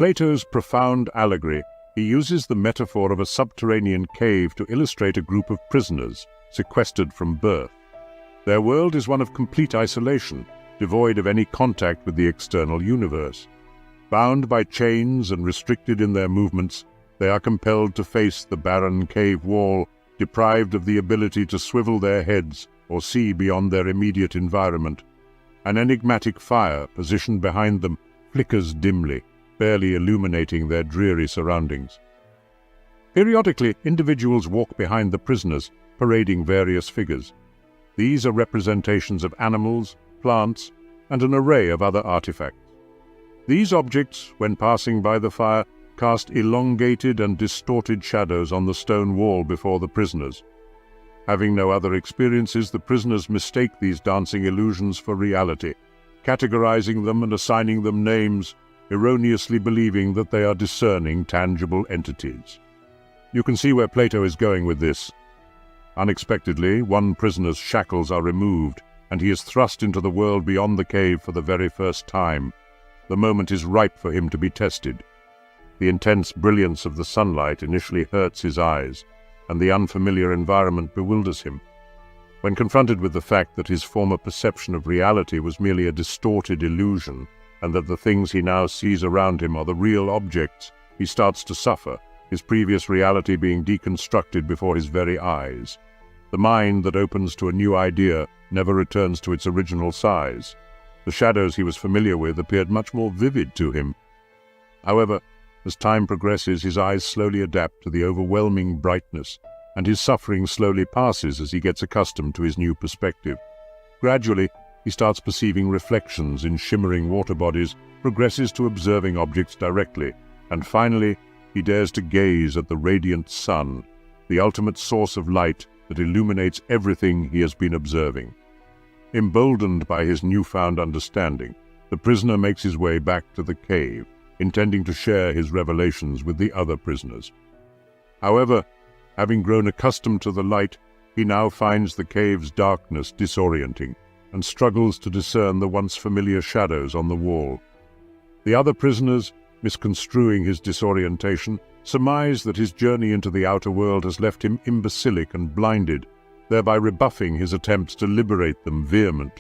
Plato's profound allegory, he uses the metaphor of a subterranean cave to illustrate a group of prisoners sequestered from birth. Their world is one of complete isolation, devoid of any contact with the external universe. Bound by chains and restricted in their movements, they are compelled to face the barren cave wall, deprived of the ability to swivel their heads or see beyond their immediate environment. An enigmatic fire positioned behind them flickers dimly, barely illuminating their dreary surroundings. Periodically, individuals walk behind the prisoners, parading various figures. These are representations of animals, plants, and an array of other artifacts. These objects, when passing by the fire, cast elongated and distorted shadows on the stone wall before the prisoners. Having no other experiences, the prisoners mistake these dancing illusions for reality, categorizing them and assigning them names, erroneously believing that they are discerning, tangible entities. You can see where Plato is going with this. Unexpectedly, one prisoner's shackles are removed, and he is thrust into the world beyond the cave for the very first time. The moment is ripe for him to be tested. The intense brilliance of the sunlight initially hurts his eyes, and the unfamiliar environment bewilders him. When confronted with the fact that his former perception of reality was merely a distorted illusion, and that the things he now sees around him are the real objects, he starts to suffer, his previous reality being deconstructed before his very eyes. The mind that opens to a new idea never returns to its original size. The shadows he was familiar with appeared much more vivid to him. However, as time progresses, his eyes slowly adapt to the overwhelming brightness, and his suffering slowly passes as he gets accustomed to his new perspective. Gradually, he starts perceiving reflections in shimmering water bodies, progresses to observing objects directly, and finally, he dares to gaze at the radiant sun, the ultimate source of light that illuminates everything he has been observing. Emboldened by his newfound understanding, the prisoner makes his way back to the cave, intending to share his revelations with the other prisoners. However, having grown accustomed to the light, he now finds the cave's darkness disorienting, and struggles to discern the once familiar shadows on the wall. The other prisoners, misconstruing his disorientation, surmise that his journey into the outer world has left him imbecilic and blinded, thereby rebuffing his attempts to liberate them vehemently.